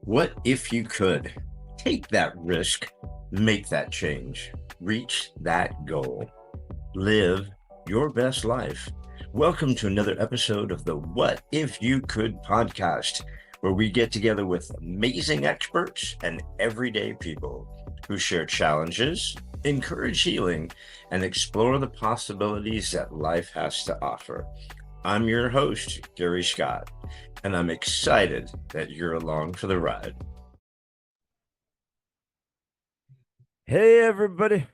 What if you could take that risk, make that change, reach that goal, live your best life? Welcome to another episode of the What If You Could podcast, where we get together with amazing experts and everyday people who share challenges, encourage healing, and explore the possibilities that life has to offer. I'm your host, Gary Scott, and I'm excited that you're along for the ride. Hey, everybody.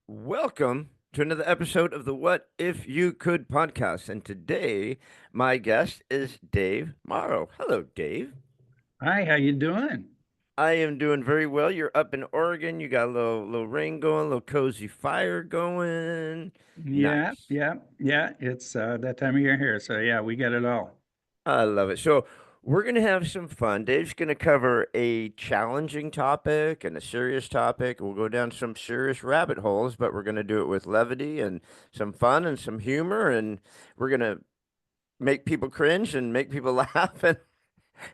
Welcome to another episode of the What If You Could podcast. And today, my guest is Dave Mowry. Hello, Dave. Hi, how you doing? I am doing very well. You're up in Oregon. You got a little rain going, a little cozy fire going. Yeah, Nice. yeah, yeah. It's that time of year here, so yeah, we get it all. I love it. So we're going to have some fun. Dave's going to cover a challenging topic and a serious topic. We'll go down some serious rabbit holes, but we're going to do it with levity and some fun and some humor. And we're going to make people cringe and make people laugh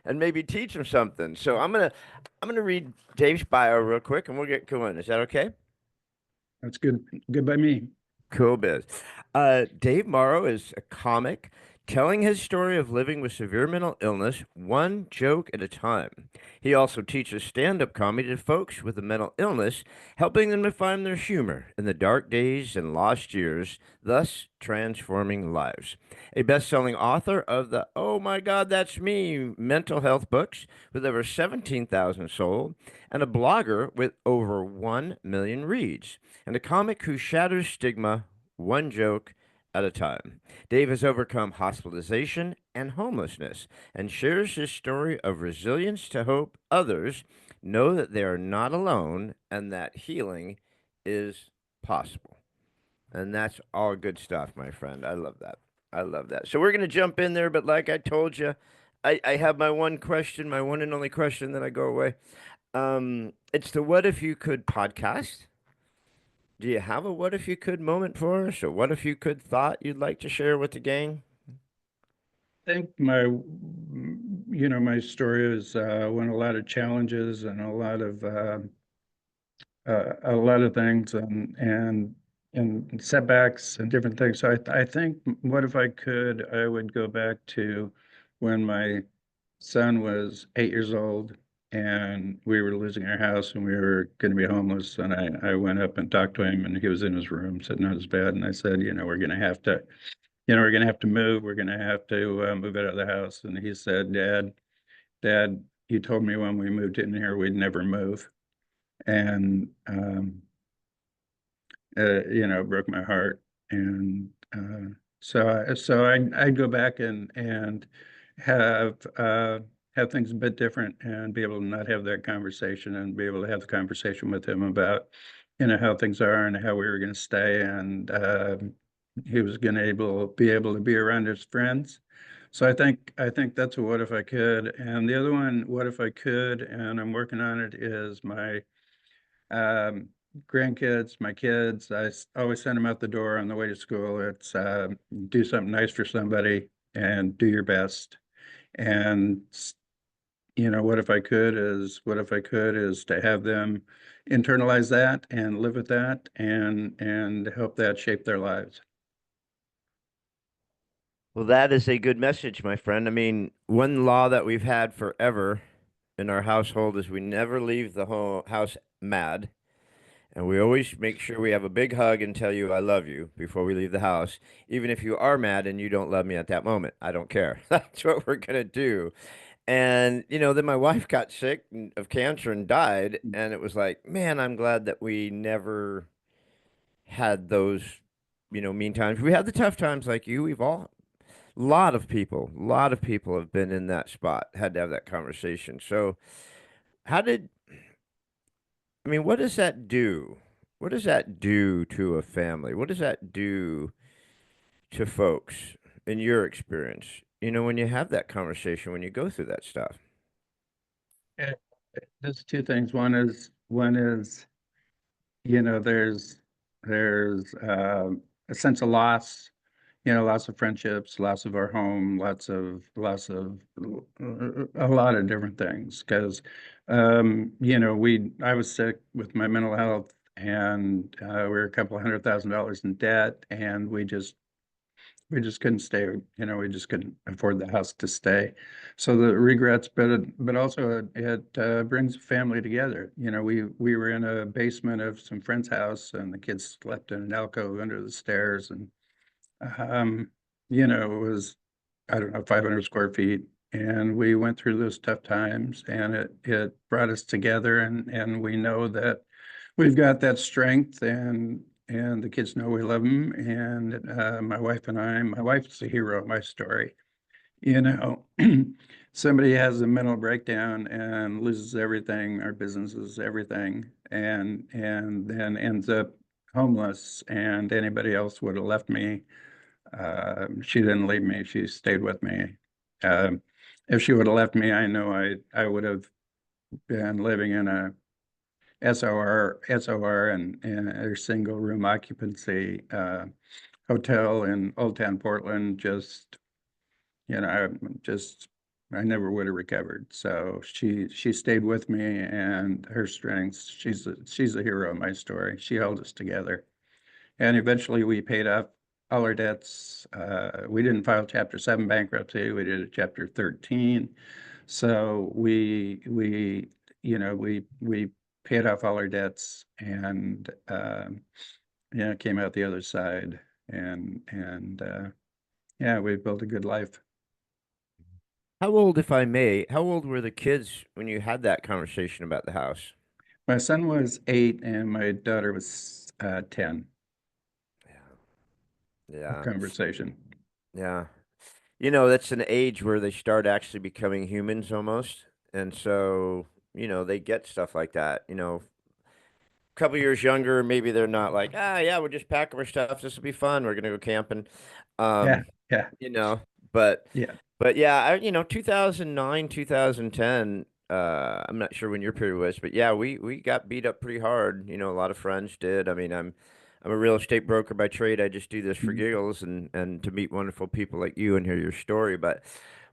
and maybe teach them something. So I'm gonna read Dave's bio real quick and we'll get going. Is that okay? That's good, good by me. Cool biz. Dave Morrow is a comic telling his story of living with severe mental illness, one joke at a time. He also teaches stand-up comedy to folks with a mental illness, helping them to find their humor in the dark days and lost years, thus transforming lives. A best-selling author of the Oh My God, That's Me mental health books with over 17,000 sold, and a blogger with over 1 million reads, and a comic who shatters stigma one joke at a time. Dave has overcome hospitalization and homelessness and shares his story of resilience to help others know that they are not alone and that healing is possible. And that's all good stuff, my friend. I love that. I love that. So we're going to jump in there, but like I told you, I have my one question, my one and only question, then I go away. It's the What If You Could podcast. Do you have a what if you could moment for us, or what if you could thought you'd like to share with the gang? I think my story is won a lot of challenges and a lot of things and setbacks and different things. So I think what if I could, I would go back to when my son was 8 years old and we were losing our house and we were going to be homeless. And I went up and talked to him and he was in his room sitting on his bed. And I said, we're going to have to, we're going to have to move. We're going to have to move out of the house. And he said, Dad, you told me when we moved in here, we'd never move. And, broke my heart. And I'd go back and have have things a bit different and be able to not have that conversation and be able to have the conversation with him about how things are and how we were going to stay and he was going to be able to be around his friends. So I think that's a what if I could. And the other one, what if I could, and I'm working on it, is my um, grandkids, my kids. Always send them out the door on the way to school. It's do something nice for somebody and do your best. And what if I could is to have them internalize that and live with that and help that shape their lives. Well, that is a good message, my friend. I mean, one law that we've had forever in our household is we never leave the whole house mad. And we always make sure we have a big hug and tell you I love you before we leave the house. Even if you are mad and you don't love me at that moment, I don't care. That's what we're going to do. And, then my wife got sick of cancer and died. And it was like, man, I'm glad that we never had those, mean times. We had the tough times like you. We've all, a lot of people have been in that spot, had to have that conversation. So, how did, I mean, what does that do? What does that do to a family? What does that do to folks in your experience? When you have that conversation, when you go through that stuff. Eh, There's two things. One is there's a sense of loss, lots of friendships, lots of our home, lots of a lot of different things. Because, I was sick with my mental health, and we were a couple of $100,000 in debt, and we just couldn't stay. We just couldn't afford the house to stay. So the regrets, but also it brings family together. We were in a basement of some friend's house, and the kids slept in an alcove under the stairs, and um, it was, I don't know, 500 square feet. And we went through those tough times, and it brought us together, and we know that we've got that strength, and the kids know we love them. And my wife and my wife's the hero of my story. You know, somebody has a mental breakdown and loses everything, our business is everything, and then ends up homeless, and anybody else would have left me. She didn't leave me. She stayed with me. Um, if she would have left me, I know I would have been living in a SOR and a single room occupancy hotel in Old Town Portland. You know, I just I never would have recovered. So she stayed with me, and her strengths. She's the hero of my story. She held us together. And eventually we paid off all our debts. We didn't file Chapter 7 bankruptcy. We did a Chapter 13. So we paid off all our debts, and came out the other side. And yeah, we built a good life. How old, if I may, how old were the kids when you had that conversation about the house? My son was 8, and my daughter was 10. Our Yeah. conversation. Yeah. That's an age where they start actually becoming humans almost. And so, they get stuff like that. A couple years younger, maybe they're not like, yeah, we'll just pack up our stuff. This will be fun. We're gonna go camping. Yeah, Um, yeah, you know, but yeah, but yeah, 2009, 2010, I'm not sure when your period was, but yeah, we got beat up pretty hard. A lot of friends did. I mean, I'm a real estate broker by trade. I just do this for mm, giggles and to meet wonderful people like you and hear your story. But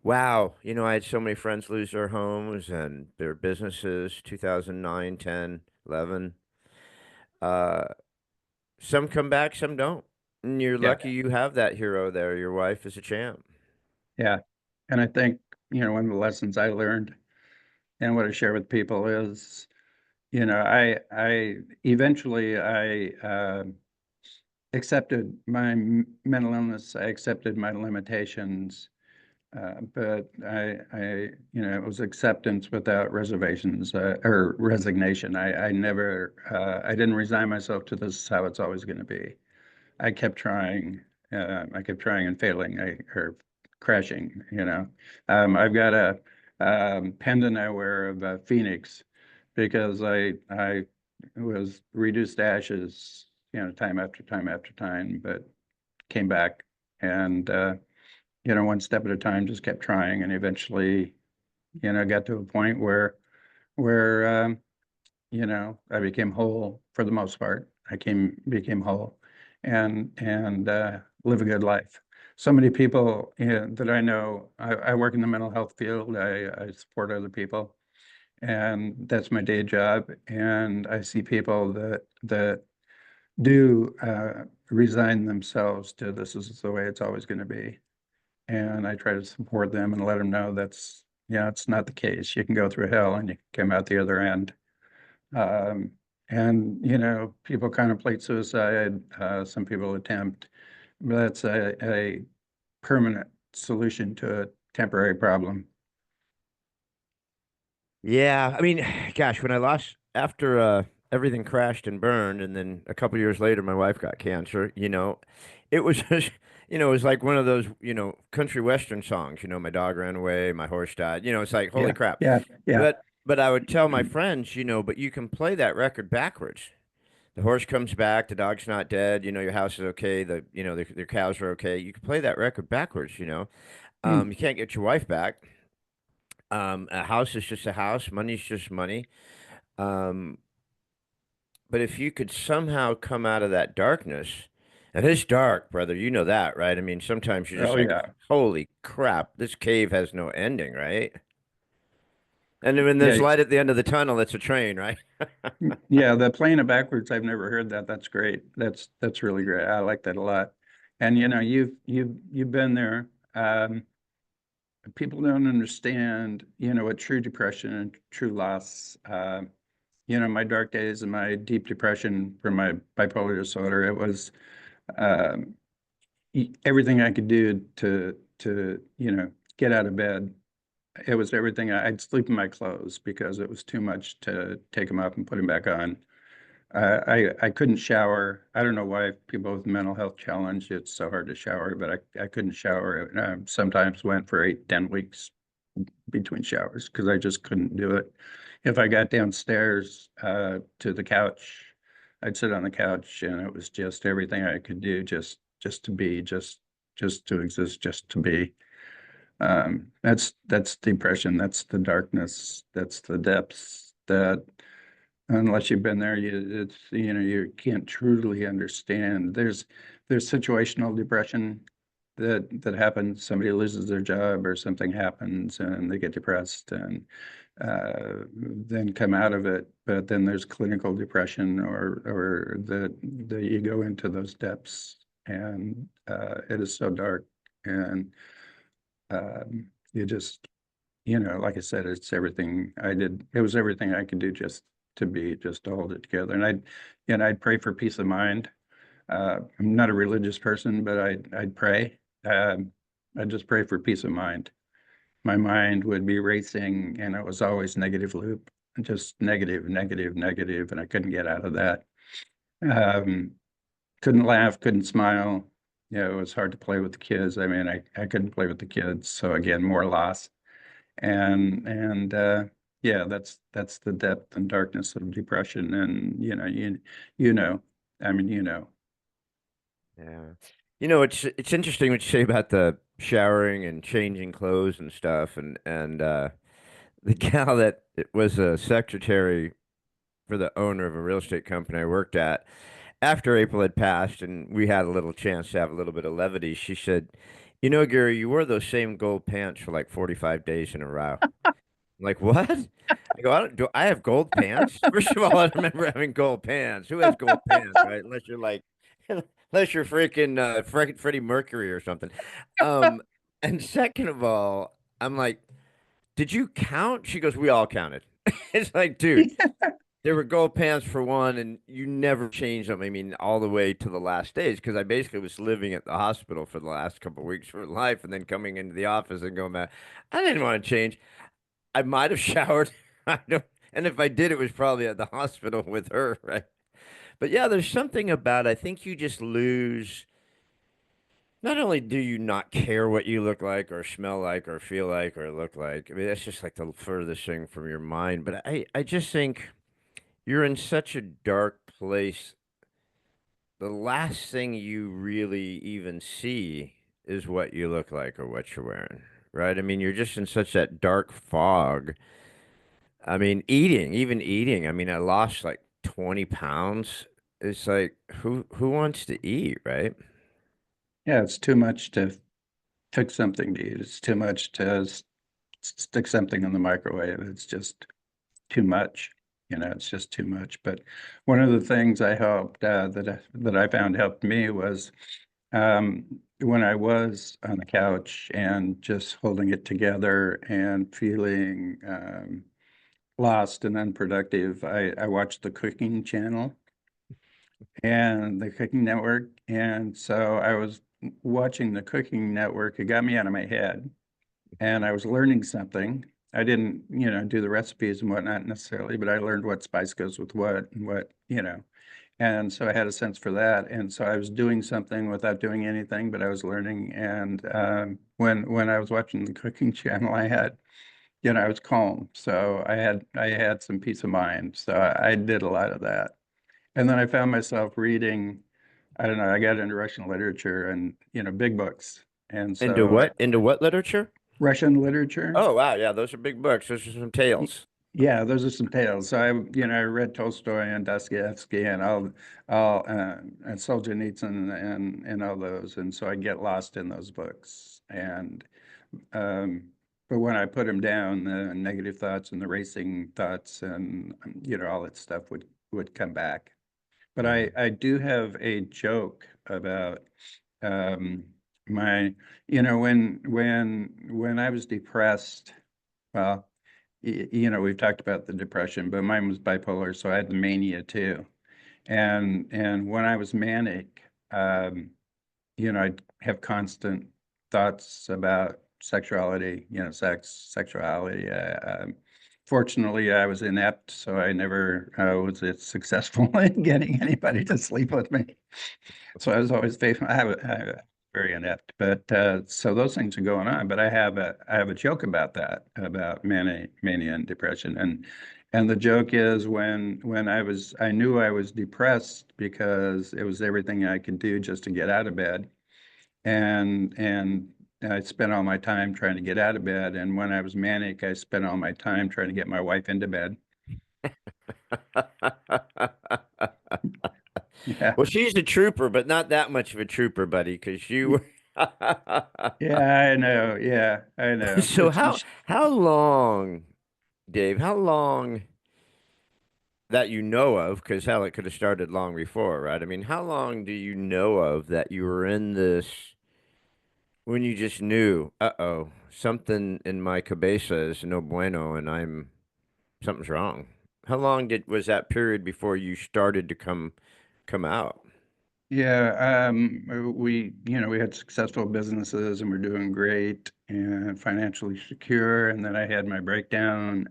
wow, I had so many friends lose their homes and their businesses, 2009, 10, 11. Uh, some come back, some don't. And you're yeah, lucky you have that hero there. Your wife is a champ. yeah. And I think, one of the lessons I learned and what I share with people is, I eventually accepted my mental illness. I accepted my limitations, but it was acceptance without reservations or resignation. I didn't resign myself to this is how it's always going to be. I kept trying. I kept trying and failing, or crashing. I've got a pendant I wear of a phoenix because I was reduced to ashes, time after time after time, but came back, and one step at a time, just kept trying, and eventually, got to a point where I became whole for the most part. Became whole, and live a good life. So many people, that I know, I work in the mental health field. I support other people, and that's my day job. And I see people that do resign themselves to this is the way it's always going to be. And I try to support them and let them know it's not the case. You can go through hell and you can come out the other end. Um, and people contemplate suicide. Some people attempt, but that's a permanent solution to a temporary problem. Yeah, I mean, gosh, when I lost after everything crashed and burned, and then a couple years later, my wife got cancer. It was just, it was like one of those, country western songs. My dog ran away, my horse died. It's like holy Yeah, crap. yeah, yeah. But I would tell my friends, but you can play that record backwards. The horse comes back, the dog's not dead. Your house is okay. The cows are okay. You can play that record backwards. Hmm. You can't get your wife back. A house is just a house. Money's just money. Um, but if you could somehow come out of that darkness And it's dark, brother. You know that, right? I mean, sometimes you're just Oh like, yeah. holy crap, this cave has no ending, right? And then when there's Yeah, light at the end of the tunnel, it's a train, right? yeah, the playing it backwards, I've never heard that. That's great. That's really great. I like that a lot. And you know, you've been there. People don't understand, you know, what true depression and true loss. You know, my dark days and my deep depression from my bipolar disorder, it was um, everything I could do to you know get out of bed. It was everything. I'd sleep in my clothes because it was too much to take them up and put them back on. I couldn't shower. I don't know why people with mental health challenge, it's so hard to shower, but I couldn't shower. Sometimes went for 8, 10 weeks between showers because I just couldn't do it. If I got downstairs to the couch, I'd sit on the couch and it was just everything I could do just to be, just to exist, just to be. That's depression. That's the darkness. That's the depths that unless you've been there, it's you know you can't truly understand. There's situational depression that happens. Somebody loses their job or something happens and they get depressed and then come out of it. But then there's clinical depression or the you go into those depths and it is so dark and you just you know, like I said, it's everything I did. It was everything I could do just to be, just to hold it together. And I'd pray for peace of mind. I'm not a religious person, but I'd pray. I'd just pray for peace of mind. My mind would be racing, and it was always negative loop, just negative, negative, negative, and I couldn't get out of that. Um, couldn't laugh, couldn't smile. You know, it was hard to play with the kids. I mean, I couldn't play with the kids. So again, more loss and yeah, that's the depth and darkness of depression. And you know, I mean, you know, Yeah. You know, it's interesting what you say about the showering and changing clothes and stuff and the gal that was a secretary for the owner of a real estate company I worked at, after April had passed and we had a little chance to have a little bit of levity, she said, "You know, Gary, you wore those same gold pants for like 45 days in a row." I'm like, what? I go, do I have gold pants? First of all, I don't remember having gold pants. Who has gold pants, right? Unless you're like, unless you're freaking Freddie Mercury or something. Um, and second of all, I'm like, did you count? She goes, we all counted. It's like, dude, there were gold pants for one, and you never changed them. I mean, all the way to the last days, because I basically was living at the hospital for the last couple of weeks of life, and then coming into the office and going back. I didn't want to change. I might have showered. I don't, and if I did, it was probably at the hospital with her, right? But yeah, there's something about I think you just lose. Not only do you not care what you look like or smell like or feel like or look like, I mean, that's just like the furthest thing from your mind. But I just think you're in such a dark place. The last thing you really even see is what you look like or what you're wearing, right? I mean, you're just in such that dark fog. I mean, even eating. I mean, I lost like 20 pounds. It's like who wants to eat, right? yeah, it's too much to cook something to eat. It's too much to stick something in the microwave. It's just too much. You know, it's just too much. But one of the things I helped that I found helped me was when I was on the couch and just holding it together and feeling lost and unproductive. I watched the cooking channel and the cooking network. And so I was watching the cooking network. It got me out of my head and I was learning something. I didn't, you know, do the recipes and whatnot necessarily, but I learned what spice goes with what and what, you know. And so I had a sense for that. And so I was doing something without doing anything, but I was learning. And when I was watching the cooking channel, I had I was calm. So I had some peace of mind. So I did a lot of that. And then I found myself reading, I don't know, I got into Russian literature and, big books. And Into so what? Into what literature? Russian literature, Oh wow, yeah, those are big books. Those are some y- tales. Yeah, those are some tales. So I read Tolstoy and Dostoevsky and and Solzhenitsyn and all those, and so I get lost in those books. And um, but when I put them down, the negative thoughts and the racing thoughts and all that stuff would come back. But Yeah. I do have a joke about um, my when I was depressed. Well, we've talked about the depression, but mine was bipolar, so I had the mania too. And when I was manic, I'd have constant thoughts about sexuality, sexuality. Fortunately, I was inept, so I never was successful in getting anybody to sleep with me. So I was always faithful. I very inept, but so those things are going on. But I have a joke about that, about mania and depression, and the joke is when I knew I was depressed because it was everything I could do just to get out of bed, and I spent all my time trying to get out of bed, and when I was manic, I spent all my time trying to get my wife into bed. Yeah. Well, she's a trooper, but not that much of a trooper, buddy, because you were. Yeah, I know. Yeah, I know. So how long, Dave? How long that you know of? Because hell, it could have started long before, right? I mean, how long do you know of that you were in this when you just knew, uh-oh, something in my cabeza is no bueno, and something's wrong? How long did was that period before you started to come out? Yeah, we had successful businesses and we're doing great and financially secure. And then I had my breakdown.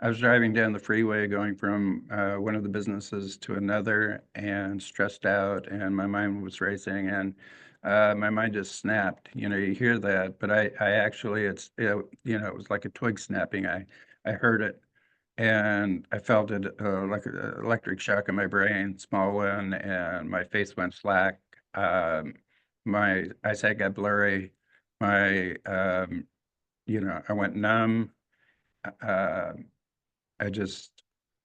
I was driving down the freeway going from one of the businesses to another and stressed out, and my mind was racing, and my mind just snapped. You hear that, but I actually, it was like a twig snapping. I heard it and I felt it like an electric shock in my brain, small one, and my face went slack. Um, my eyesight got blurry. My, I went numb. Uh, I just,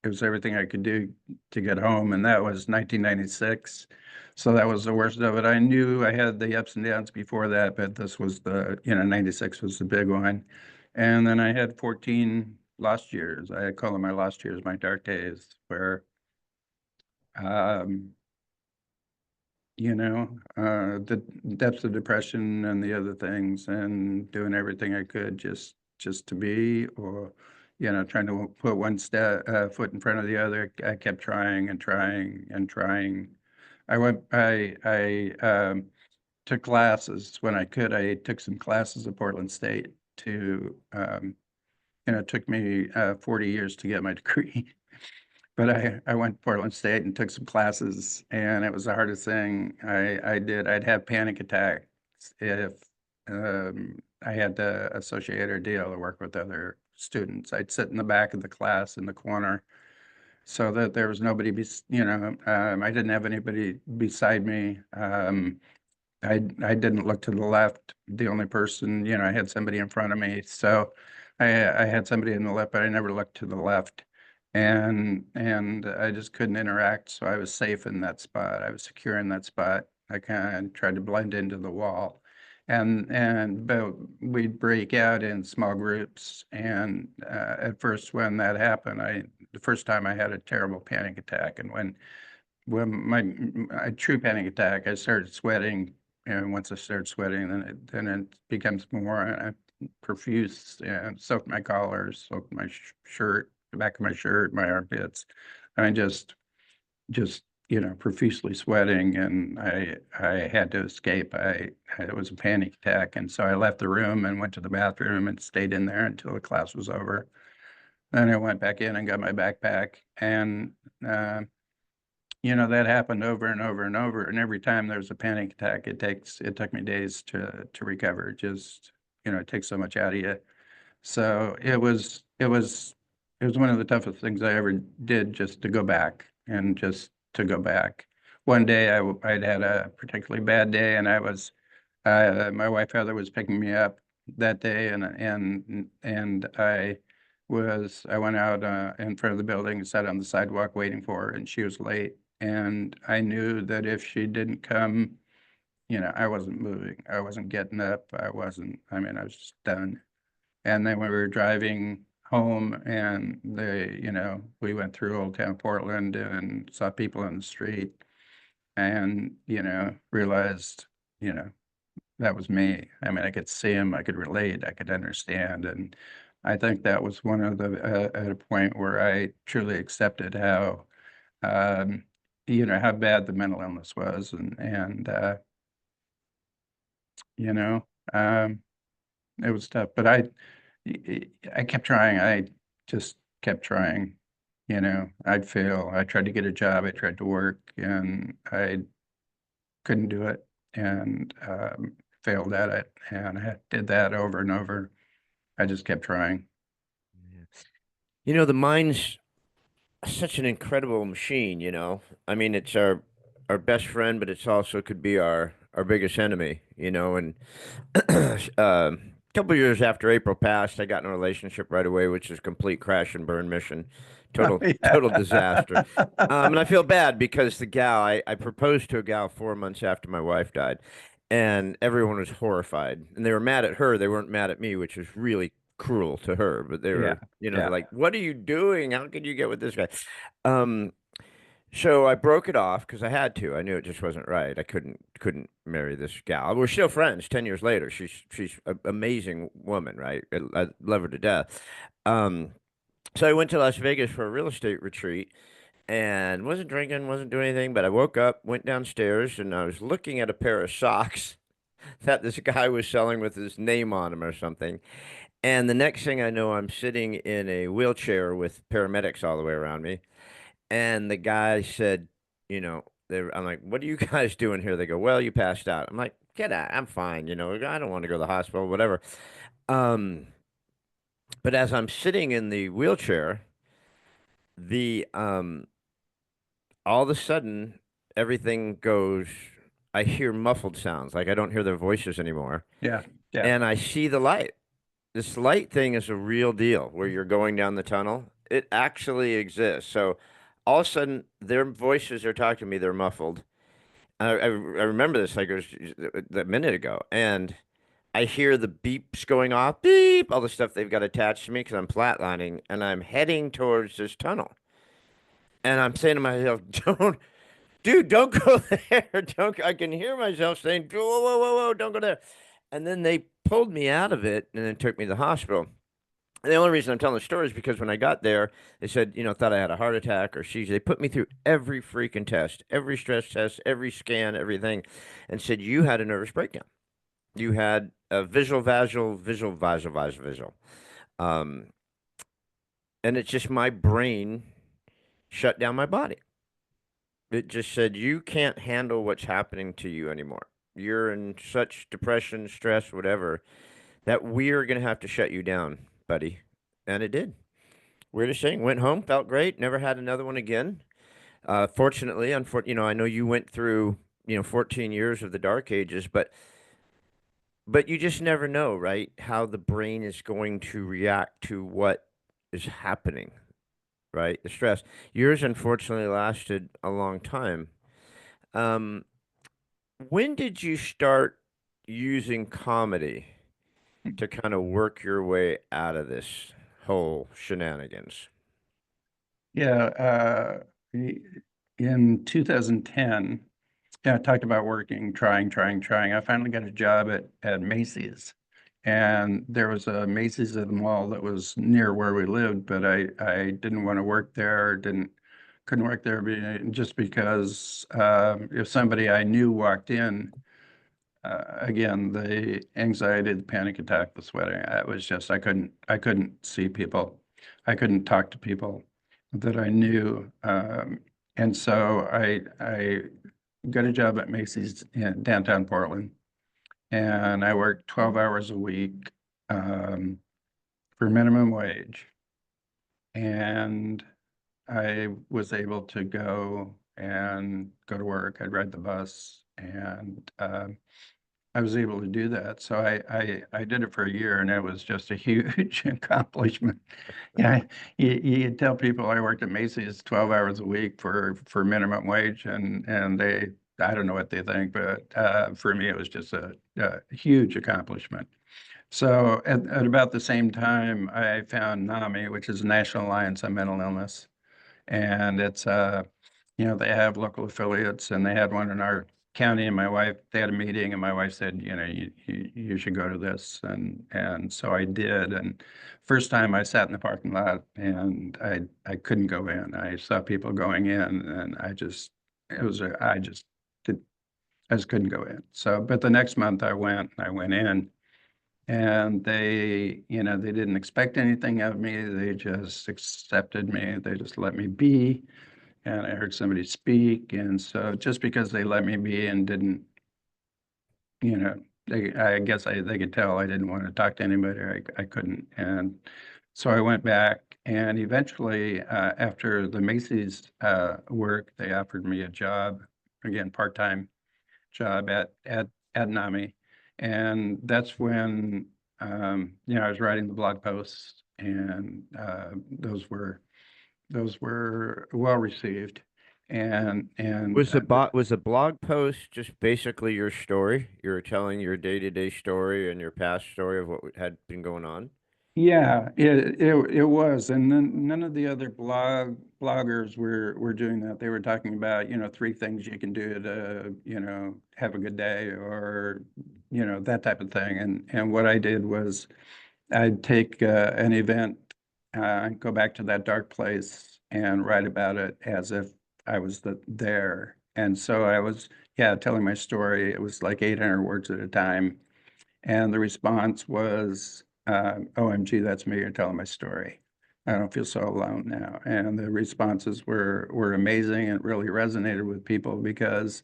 it was everything I could do to get home, and that was 1996. So that was the worst of it. I knew I had the ups and downs before that, but this was 96 was the big one. And then I had 14 lost years. I call them my lost years, my dark days, where, um, the depths of depression and the other things, and doing everything I could just to be, or trying to put one foot in front of the other. I kept trying and trying and trying. I took classes when I could. I took some classes at Portland State to it took me 40 years to get my degree. But I went to Portland State and took some classes, and it was the hardest thing I did. I'd have panic attacks if I had to associate or deal or work with other students. I'd sit in the back of the class in the corner so that there was nobody, I didn't have anybody beside me. I didn't look to the left. The only person, I had somebody in front of me. So I had somebody in the left, but I never looked to the left. And I just couldn't interact. So I was safe in that spot. I was secure in that spot. I kind of tried to blend into the wall. But we'd break out in small groups. And at first when that happened, the first time I had a terrible panic attack. And when my true panic attack, I started sweating, and once I started sweating, then it becomes more profuse, and soaked my collar, soaked my shirt, the back of my shirt, my armpits. I just profusely sweating, and I had to escape. It was a panic attack, and so I left the room and went to the bathroom and stayed in there until the class was over. Then I went back in and got my backpack, and uh, that happened over and over and over. And every time there's a panic attack, it took me days to recover. Just, it takes so much out of you. So it was one of the toughest things I ever did, just to go back and just to go back. One day I'd had a particularly bad day, and my wife Heather was picking me up that day, and I was I went out in front of the building and sat on the sidewalk waiting for her, and she was late. And I knew that if she didn't come, I wasn't moving. I wasn't getting up. I mean, I was just done. And then when we were driving home and we went through Old Town Portland and saw people in the street and, realized, you know, that was me. I mean, I could see him, I could relate, I could understand. And I think that was one of at a point where I truly accepted um, how bad the mental illness was. You know, um, it was tough, but I kept trying. I just kept trying. I'd fail. I tried to get a job. I tried to work, and I couldn't do it, and failed at it. And I did that over and over. I just kept trying. You know, the mind's such an incredible machine, you know. I mean, it's our best friend, but it's also could be our biggest enemy, you know. And a couple years after April passed, I got in a relationship right away, which is complete crash and burn mission, total disaster. And I feel bad because the gal I proposed to a gal 4 months after my wife died, and everyone was horrified, and they were mad at her. They weren't mad at me, which was really cruel to her. But they Yeah, were, you know, they're yeah, like, "What are you doing? How could you get with this guy?" Um, so I broke it off because I had to. I knew it just wasn't right. I couldn't marry this gal. We're still friends 10 years later. She's an amazing woman, right? I love her to death. Um, so I went to Las Vegas for a real estate retreat and wasn't drinking, wasn't doing anything. But I woke up, went downstairs, and I was looking at a pair of socks that this guy was selling with his name on them or something. And the next thing I know, I'm sitting in a wheelchair with paramedics all the way around me. And the guy said, I'm like, what are you guys doing here? They go, well, you passed out. I'm like, get out. I'm fine. I don't want to go to the hospital, whatever. Um, but as I'm sitting in the wheelchair, the all of a sudden everything goes. I hear muffled sounds, like I don't hear their voices anymore, yeah, yeah, and I see the light. This light thing is a real deal where you're going down the tunnel. It actually exists. So all of a sudden, their voices are talking to me. They're muffled. I remember this like it was a minute ago, and I hear the beeps going off, beep, all the stuff they've got attached to me because I'm flatlining, and I'm heading towards this tunnel. And I'm saying to myself, "Don't, dude, don't go there. Don't." I can hear myself saying, "Whoa, whoa, whoa, whoa, don't go there." And then they pulled me out of it and then took me to the hospital. And the only reason I'm telling the story is because when I got there, they said, thought I had a heart attack or seizure. They put me through every freaking test, every stress test, every scan, everything, and said, you had a nervous breakdown. You had a visual. Um, and it's just my brain shut down my body. It just said, you can't handle what's happening to you anymore. You're in such depression, stress, whatever, that we're going to have to shut you down, buddy. And it did. Weirdest thing. Went home, felt great. Never had another one again. Fortunately, I know you went through 14 years of the dark ages, but you just never know, right? How the brain is going to react to what is happening, right? The stress. Yours unfortunately lasted a long time. Um, when did you start using comedy to kind of work your way out of this whole shenanigans? yeah. I- in 2010, yeah, I talked about working, trying. I finally got a job at Macy's, and there was a Macy's at the mall that was near where we lived, but I didn't want to work there, didn't couldn't work there just because if somebody I knew walked in, again, the anxiety, the panic attack, the sweating, it was just I couldn't see people, I couldn't talk to people that I knew, and so I got a job at Macy's in downtown Portland, and I worked 12 hours a week for minimum wage. And I was able to go to work. I'd ride the bus, and I was able to do that. So I did it for a year, and it was just a huge accomplishment. Yeah, you tell people I worked at Macy's 12 hours a week for minimum wage, and they I don't know what they think, but for me it was just a huge accomplishment. So at about the same time, I found NAMI, which is National Alliance on Mental Illness, and it's they have local affiliates, and they had one in our county. And my wife, they had a meeting, and my wife said, you should go to this, and so I did. And first time I sat in the parking lot, and I couldn't go in. I saw people going in, and it was I just did I just couldn't go in. So, but the next month I went in. And they didn't expect anything of me. They just accepted me. They just let me be, and I heard somebody speak. And so just because they let me be and didn't, I guess they could tell I didn't want to talk to anybody. I couldn't. And so I went back, and eventually, after the Macy's work, they offered me a job, again, part-time job at NAMI. And that's when, I was writing the blog posts, and those were well received. And Was the blog post just basically your story? You were telling your day-to-day story and your past story of what had been going on? yeah, it was. And then none of the other bloggers were doing that. They were talking about, three things you can do to, have a good day, or, that type of thing. And what I did was I'd take an event, go back to that dark place and write about it as if I was there. And so I was, yeah, telling my story. It was like 800 words at a time. And the response was, OMG, that's me. You're telling my story. I don't feel so alone now. And the responses were amazing, and really resonated with people because,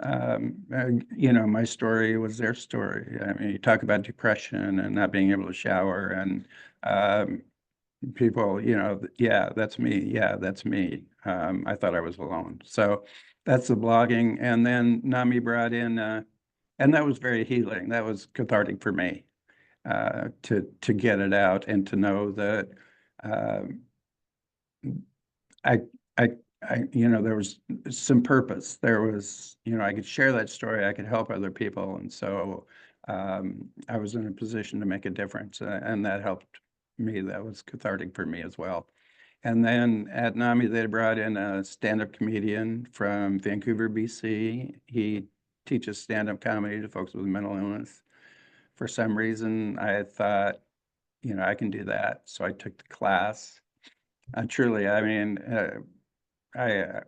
my story was their story. I mean, you talk about depression and not being able to shower, and um, people, yeah, that's me. Yeah, that's me. I thought I was alone. So that's the blogging. And then NAMI brought in, and that was very healing. That was cathartic for me, to get it out and to know that, um, I, I, there was some purpose. There was, I could share that story. I could help other people. And so, I was in a position to make a difference, and that helped me. That was cathartic for me as well. And then at NAMI, they brought in a stand-up comedian from Vancouver, BC. He teaches stand-up comedy to folks with mental illness. For some reason, I thought, I can do that. So I took the class. Truly, I mean, I,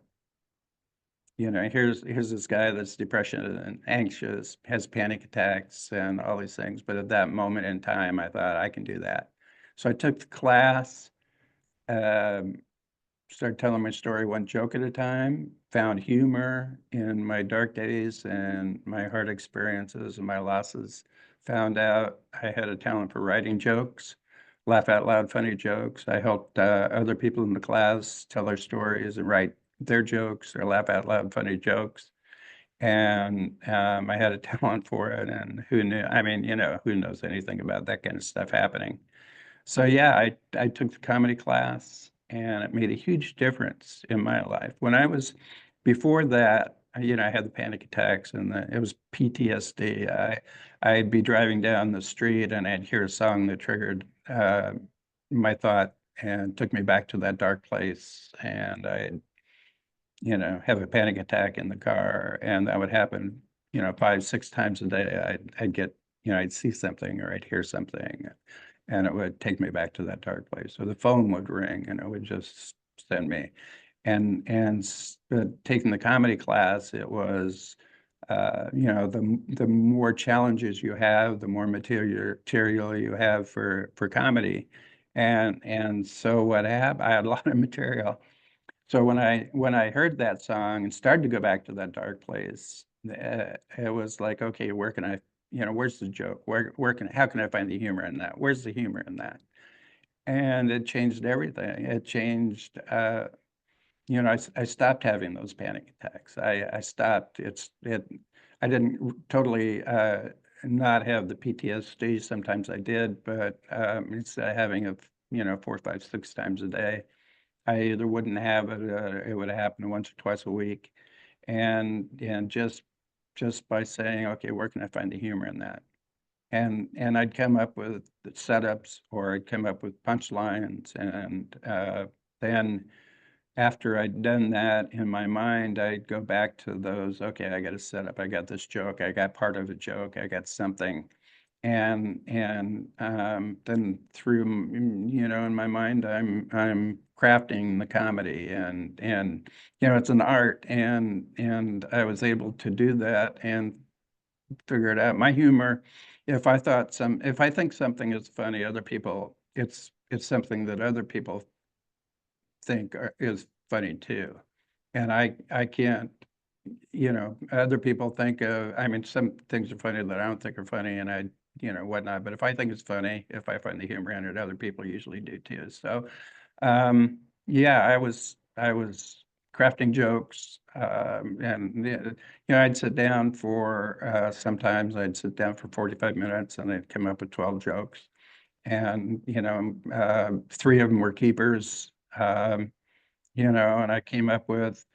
here's this guy that's depression and anxious, has panic attacks and all these things. But at that moment in time, I thought I can do that. So I took the class, um, started telling my story one joke at a time, found humor in my dark days and my hard experiences and my losses, found out I had a talent for writing jokes, laugh out loud, funny jokes. I helped other people in the class tell their stories and write their jokes or laugh out loud, funny jokes. And I had a talent for it. And who knew? I mean, who knows anything about that kind of stuff happening? So yeah, I took the comedy class, and it made a huge difference in my life. Before that, I had the panic attacks, and it was PTSD. I'd be driving down the street, and I'd hear a song that triggered my thought and took me back to that dark place. And I'd, have a panic attack in the car, and that would happen, 5, 6 times a day. I'd get, I'd see something or I'd hear something, and it would take me back to that dark place. Or the phone would ring, and it would just send me. Taking the comedy class, it was, the more challenges you have, the more material you have for comedy. And so what happened, I had a lot of material. So when I heard that song and started to go back to that dark place, it was like, okay, where can I, where's the joke? How can I find the humor in that? Where's the humor in that? And it changed everything. It changed, I stopped having those panic attacks. I stopped. I didn't totally not have the PTSD. Sometimes I did, but instead of having it, 4, 5, 6 times a day, I either wouldn't have it, it would happen once or twice a week, and just by saying, okay, where can I find the humor in that? And I'd come up with the setups, or I'd come up with punchlines, and then after I'd done that in my mind, I'd go back to those, okay, I got a setup, I got this joke, I got part of a joke, I got something. And then through, in my mind, I'm crafting the comedy, and it's an art, and I was able to do that and figure it out. My humor, if I think something is funny, other people, it's something that other people is funny too. And I can't, other people think of, I mean, some things are funny that I don't think are funny, and whatnot. But if I think it's funny, if I find the humor in it, other people usually do too. So, yeah, I was crafting jokes, and I'd sit down for sometimes I'd sit down for 45 minutes, and I'd come up with 12 jokes, and three of them were keepers. And I came up with,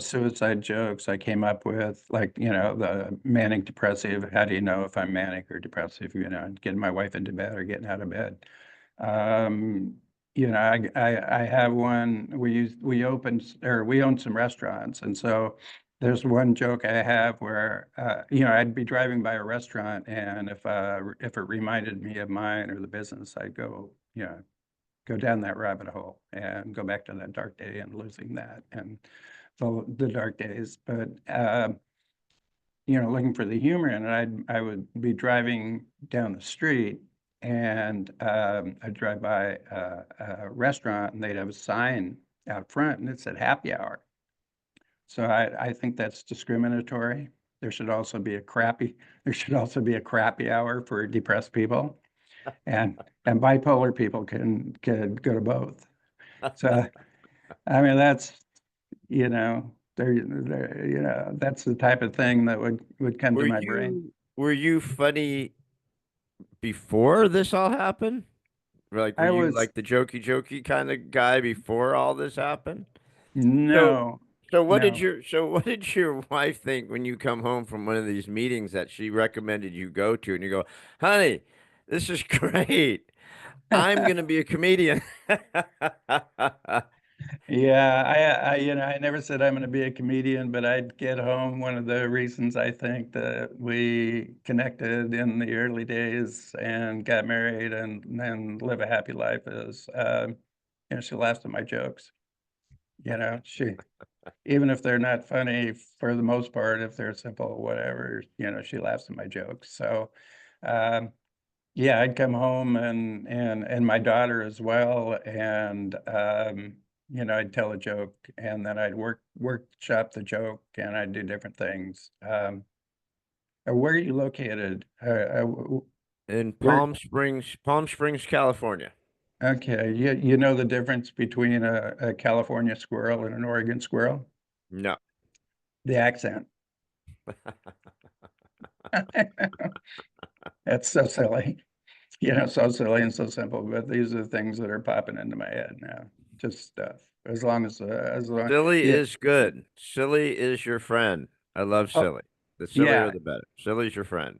suicide jokes. I came up with, like, the manic depressive. How do you know if I'm manic or depressive? Getting my wife into bed or getting out of bed. Um, I have one. We own some restaurants, and so there's one joke I have where, I'd be driving by a restaurant, and if it reminded me of mine or the business, I'd go down that rabbit hole and go back to that dark day and losing that and the dark days. But looking for the humor in it, I would be driving down the street, and I'd drive by a restaurant, and they'd have a sign out front, and it said happy hour. So I think that's discriminatory. There should also be a crappy there should also be a crappy hour for depressed people, and bipolar people can go to both. So I mean, that's the type of thing that would come to Were my brain. you funny before this all happened? Like, were I you was like the jokey kind of guy before all this happened? So, no, no. so what did your wife think when you come home from one of these meetings that she recommended you go to, and you go, "Honey, this is great. I'm gonna be a comedian." Yeah, I never said I'm going to be a comedian, but I'd get home. One of the reasons I think that we connected in the early days and got married and live a happy life is, she laughs at my jokes. She Even if they're not funny for the most part, if they're simple, whatever, she laughs at my jokes. So, um, yeah, I'd come home, and my daughter as well, and I'd tell a joke, and then I'd workshop the joke, and I'd do different things. Where are you located? In Where? Palm Springs, California. Okay, you know the difference between a California squirrel and an Oregon squirrel? No. The accent. That's so silly. So silly and so simple, but these are things that are popping into my head now. Just stuff. As long, Silly yeah, is good. Silly is your friend. I love oh, silly. The sillier yeah, the better. Silly's your friend.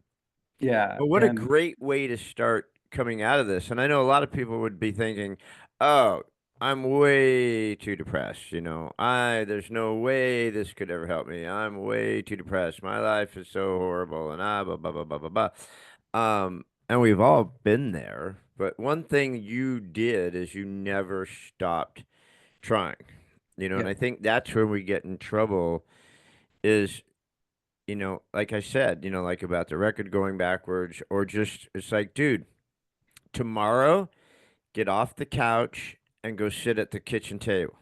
yeah, But what a and great way to start coming out of this. And I know a lot of people would be thinking, "Oh, I'm way too depressed. There's no way this could ever help me. I'm way too depressed. My life is so horrible." And blah blah blah blah blah blah. And we've all been there. But one thing you did is you never stopped trying. And yeah, I think that's where we get in trouble is, like I said, like about the record going backwards, or just, it's like, dude, tomorrow, get off the couch and go sit at the kitchen table.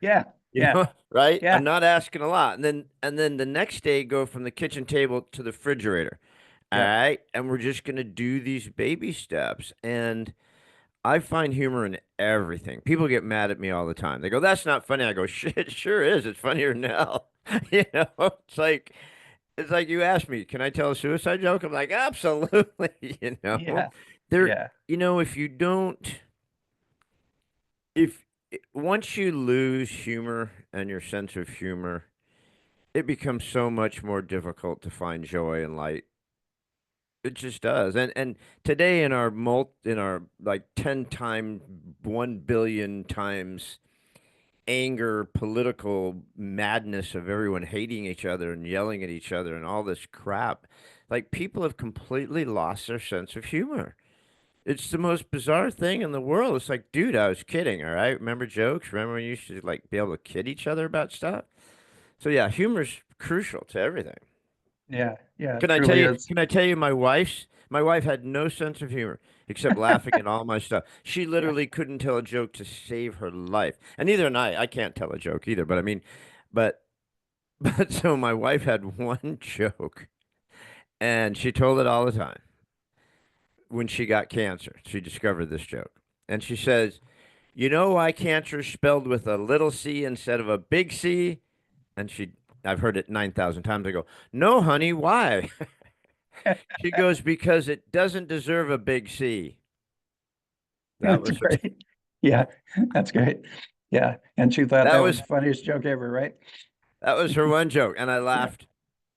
yeah, yeah, Right? yeah, I'm not asking a lot. And then the next day, go from the kitchen table to the refrigerator. All yep, right. And we're just going to do these baby steps. And I find humor in everything. People get mad at me all the time. They go, "That's not funny." I go, "Shit, it sure is. It's funnier now." It's like, It's like you asked me, can I tell a suicide joke? I'm like, absolutely. Yeah. There, Yeah. if you don't, if once you lose humor and your sense of humor, it becomes so much more difficult to find joy and light. It just does. And today in our like 10 times 1 billion times anger, political madness of everyone hating each other and yelling at each other and all this crap, like people have completely lost their sense of humor. It's the most bizarre thing in the world. It's like, dude, I was kidding, all right? Remember jokes? Remember when you used to like be able to kid each other about stuff? So yeah, humor's crucial to everything. Yeah. Yeah. It Can I tell truly you? is. Can I tell you? My wife had no sense of humor except laughing at all my stuff. She Yeah. literally couldn't tell a joke to save her life, and neither can I. I can't tell a joke either. But I mean, but but so my wife had one joke, and she told it all the time. When she got cancer, she discovered this joke, and she says, "You know why cancer is spelled with a little c instead of a big C?" And I've heard it 9,000 times. I go, "No, honey, why?" She goes, because it doesn't deserve a big C. That That's was her, great. Yeah. That's great. Yeah. And she thought that that was was the funniest joke ever, right? that was her one joke, and I Yeah. laughed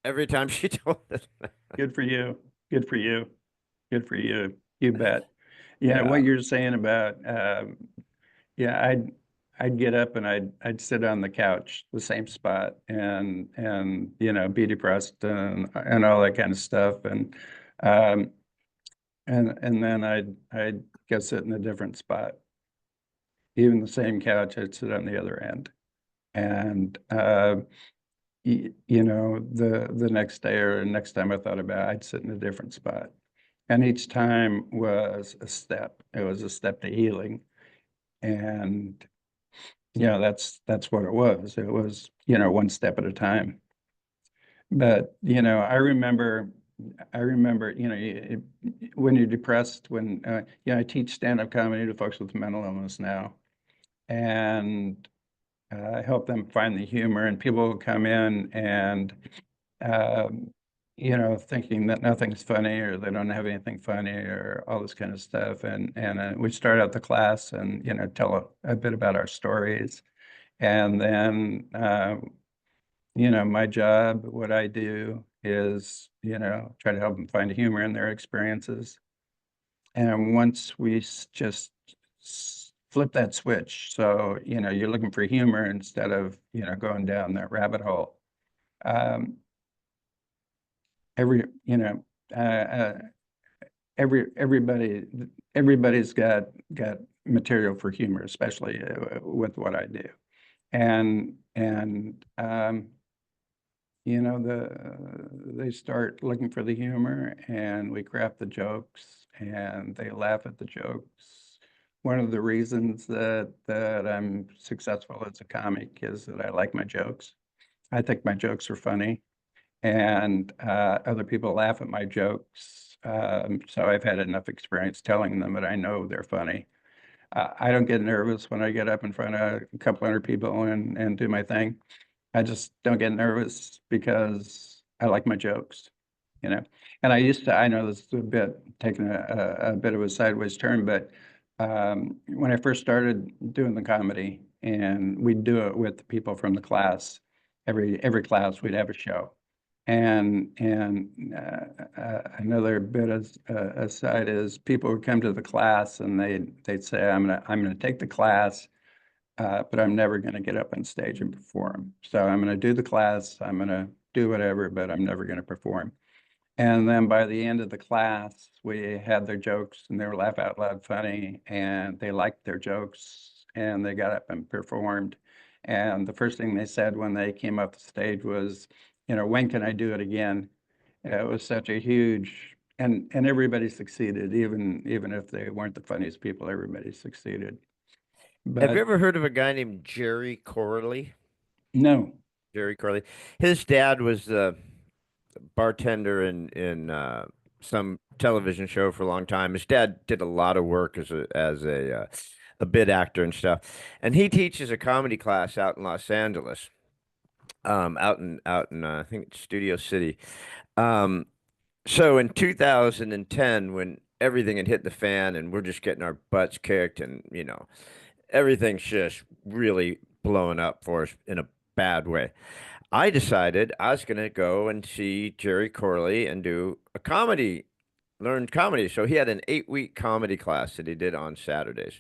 every time she told it. Good for you. Good for you. Good for you. You bet. Yeah, Yeah. what you're saying about yeah, I'd get up and I'd sit on the couch, the same spot, and be depressed and all that kind of stuff. Um and then I'd go sit in a different spot. Even the same couch, I'd sit on the other end. And the next day or next time I thought about it, I'd sit in a different spot. And each time was a step. It was a step to healing. And that's what it was. It was, one step at a time. But, I remember, when you're depressed, I teach stand-up comedy to folks with mental illness now, and help them find the humor. And people will come in and um, thinking that nothing's funny or they don't have anything funny or all this kind of stuff. And we start out the class and, tell a bit about our stories. And then, my job, what I do is, try to help them find humor in their experiences. And once we just flip that switch, so, you're looking for humor instead of, going down that rabbit hole. Um, every, you know, uh, uh, everybody's got material for humor, especially with what I do. And they start looking for the humor, and we craft the jokes, and they laugh at the jokes. One of the reasons that I'm successful as a comic is that I like my jokes. I think my jokes are funny, and other people laugh at my jokes. So I've had enough experience telling them that I know they're funny. I don't get nervous when I get up in front of a couple hundred people and do my thing. I just don't get nervous because I like my jokes, you know. And I know this is a bit taking a bit of a sideways turn, but when I first started doing the comedy, and we'd do it with the people from the class, every class we'd have a show. And another bit as aside is people would come to the class and they'd say, I'm gonna take the class, but I'm never going to get up on stage and perform. So I'm going to do the class, I'm going to do whatever, but I'm never going to perform. And then by the end of the class, we had their jokes and they were laugh out loud funny and they liked their jokes and they got up and performed. And the first thing they said when they came up the stage was, when can I do it again? It was such a huge, and everybody succeeded, even if they weren't the funniest people, everybody succeeded. Have you But ever heard of a guy named Jerry Corley? no. Jerry Corley. His dad was the bartender in some television show for a long time. His dad did a lot of work as a bit actor and stuff. And he teaches a comedy class out in Los Angeles. out in I think it's Studio City. Um, so in 2010, when everything had hit the fan and we're just getting our butts kicked, and everything's just really blowing up for us in a bad way, I decided I was going to go and see Jerry Corley and do a comedy, learn comedy. So he had an 8-week comedy class that he did on Saturdays.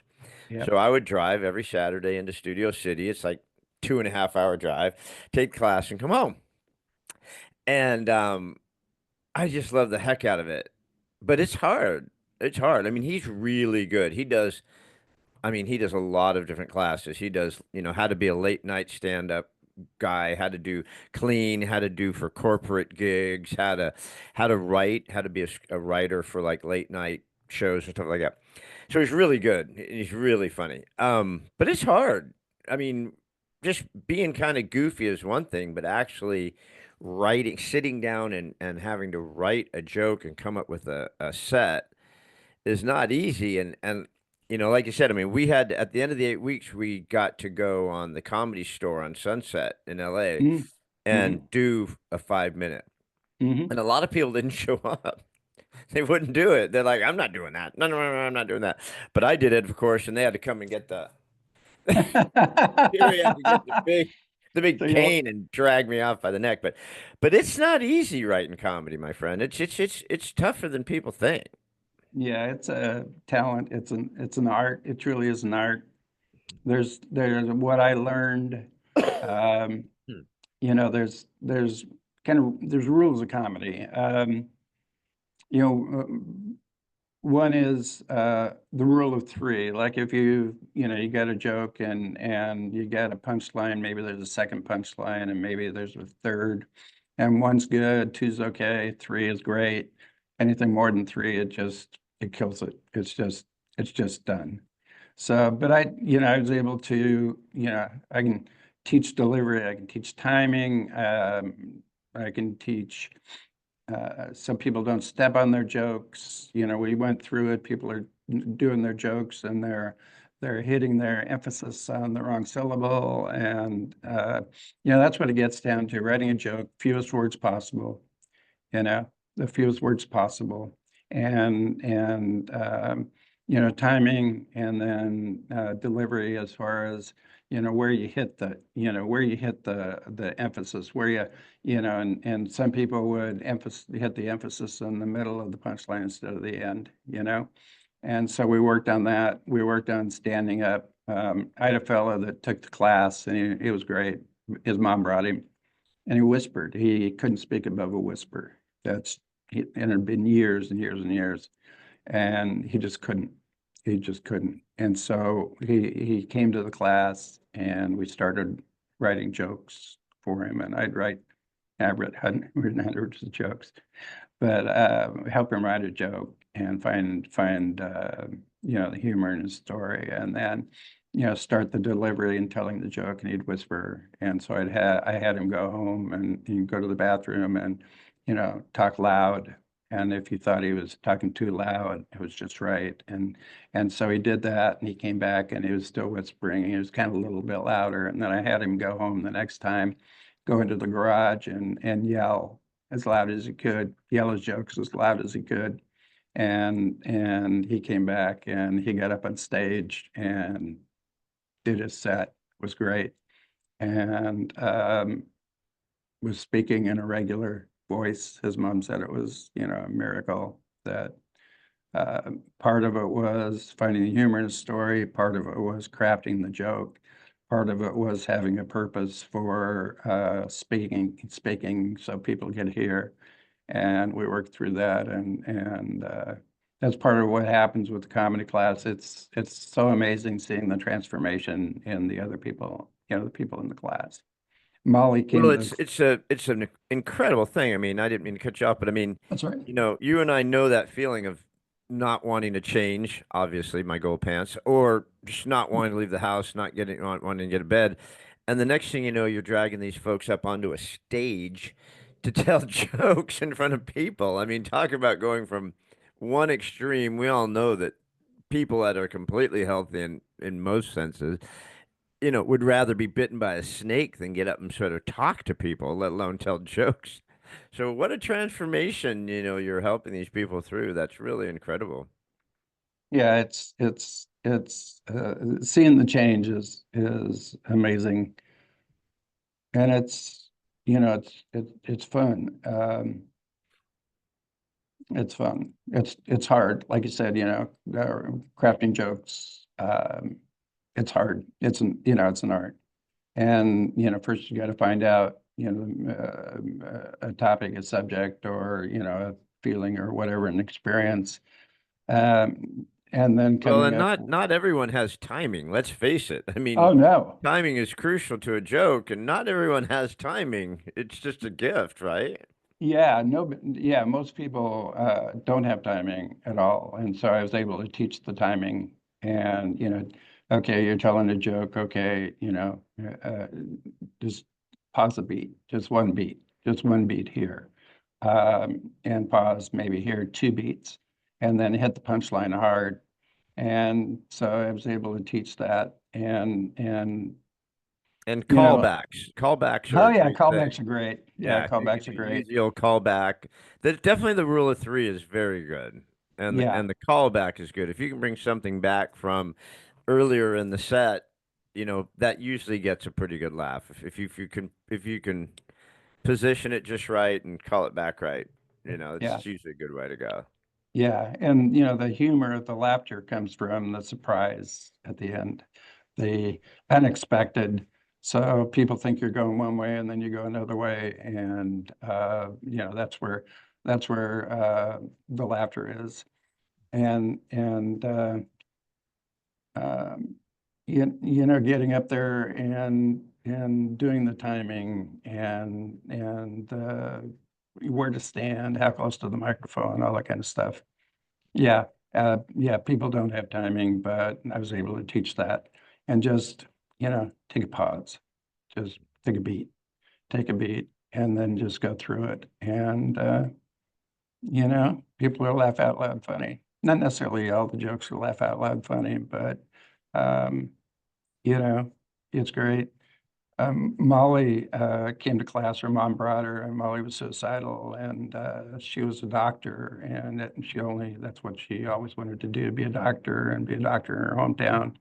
Yep. So I would drive every Saturday into Studio City. It's like 2.5 hour drive, take class and come home. And I just love the heck out of it. But it's hard. It's hard. I mean, he's really good. He does a lot of different classes. He does, how to be a late night stand-up guy, how to do clean, how to do for corporate gigs, how to write, how to be a writer for like late night shows and stuff like that. So he's really good. He's really funny. But it's hard. I mean, just being kind of goofy is one thing, but actually writing, sitting down and having to write a joke and come up with a set is not easy. And like you said, I mean, we had at the end of the 8 weeks, we got to go on the Comedy Store on Sunset in LA Mm. and Hmm. do a 5 minute. Hmm. And a lot of people didn't show up. They wouldn't do it. They're like, I'm not doing that. No, no, no, no, I'm not doing that. But I did it, of course, and they had to come and get the Jerry had to get the big So you're, cane and drag me off by the neck. But it's not easy writing comedy, my friend. It's tougher than people think. yeah, it's a talent. It's an art. It truly is an art. There's what I learned. Um, Hmm. there's rules of comedy. You know, one is the rule of three. Like if you got a joke and you got a punchline, maybe there's a second punchline and maybe there's a third, and one's good, two's okay, three is great. Anything more than three, it kills it. It's just done. So, but I was able to, I can teach delivery, I can teach timing, I can teach some people don't step on their jokes. We went through it. People are doing their jokes and they're hitting their emphasis on the wrong syllable. And that's what it gets down to, writing a joke, fewest words possible, you know, the fewest words possible, and timing, and then delivery as far as where you hit the emphasis, and some people would hit the emphasis in the middle of the punchline instead of the end. And so we worked on that. We worked on standing up. I had a fellow that took the class, and he was great. His mom brought him, and he whispered. He couldn't speak above a whisper. And it had been years and years and years, and he just couldn't. He just couldn't. And so he came to the class, and we started writing jokes for him. And I'd written hundreds of jokes, but help him write a joke and find the humor in his story, and then start the delivery and telling the joke, and he'd whisper. And so I had him go home and he'd go to the bathroom and talk loud, and if he thought he was talking too loud, it was just right. And so he did that, and he came back and he was still whispering. He was kind of a little bit louder, and then I had him go home the next time, go into the garage and yell as loud as he could, yell his jokes as loud as he could. And he came back and he got up on stage and did his set. It was great. And was speaking in a regular voice. His mom said it was, a miracle. That part of it was finding the humor in the story. Part of it was crafting the joke. Part of it was having a purpose for speaking so people could hear. And we worked through that, and that's part of what happens with the comedy class. It's so amazing seeing the transformation in the other people, the people in the class. Molly came Well, to the. it's an incredible thing. I mean, I didn't mean to cut you off, but I mean, That's right. you and I know that feeling of not wanting to change, obviously, my goal pants, or just not wanting to leave the house, not wanting to get to bed. And the next thing you know, you're dragging these folks up onto a stage to tell jokes in front of people. I mean, talk about going from one extreme. We all know that people that are completely healthy in most senses, would rather be bitten by a snake than get up and sort of talk to people, let alone tell jokes. So what a transformation, you're helping these people through. That's really incredible. Yeah, it's seeing the change is amazing, and it's fun. It's fun. It's hard, like you said. Crafting jokes. It's hard. It's an art. And, first you got to find out, a topic, a subject, or, a feeling or whatever, an experience. And then Well, coming and up, not everyone has timing. Let's face it. I mean, oh no. timing is crucial to a joke, and not everyone has timing. It's just a gift, right? Yeah, no, yeah, most people don't have timing at all. And so I was able to teach the timing and, okay, you're telling a joke, okay, just pause a beat, just one beat here. And pause maybe here 2 beats and then hit the punchline hard. And so I was able to teach that and And you know, callbacks are oh a yeah, great thing. callbacks are great. Yeah, Yeah, if you callbacks if are you great. use the old callback, that definitely the rule of three is very good, and the Yeah. and the callback is good. If you can bring something back from earlier in the set, that usually gets a pretty good laugh. If you can position it just right and call it back right, Yeah. it's usually a good way to go. Yeah, and the humor, the laughter comes from the surprise at the end, the unexpected. So people think you're going one way and then you go another way, and that's where the laughter is, and um, getting up there and doing the timing and where to stand, how close to the microphone, all that kind of stuff. Yeah, yeah, people don't have timing, but I was able to teach that and just, take a pause, just take a beat, and then just go through it. And, people will laugh out loud funny. Not necessarily all the jokes will laugh out loud funny, but, um, you know, it's great. Molly came to class. Her mom brought her, and Molly was suicidal, and she was a doctor, and that's what she always wanted to do, be a doctor and be a doctor in her hometown.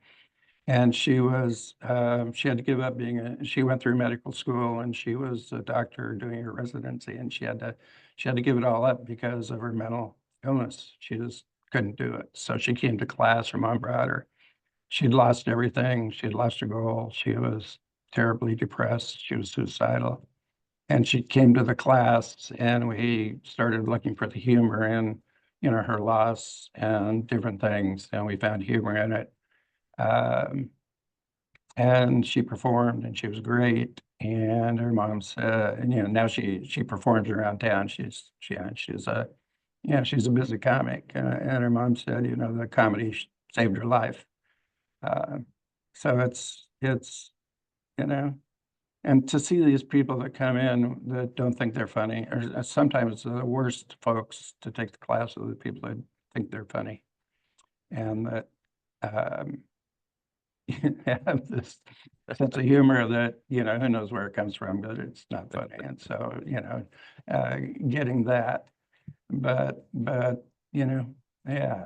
And she had to give up she went through medical school, and she was a doctor doing her residency, and she had to give it all up because of her mental illness. She just couldn't do it. So she came to class. Her mom brought her. She'd lost everything. She had lost her goal. She was terribly depressed. She was suicidal. And she came to the class and we started looking for the humor in, her loss and different things. And we found humor in it. Um, and she performed and she was great. And her mom said, and now she performs around town. She's a busy comic. And her mom said, the comedy saved her life. Uh, so it's you know, and to see these people that come in that don't think they're funny, or sometimes the worst folks to take the class are the people that think they're funny, and that um, have this sense of humor that who knows where it comes from, but it's not funny, and so getting that, but you know, yeah,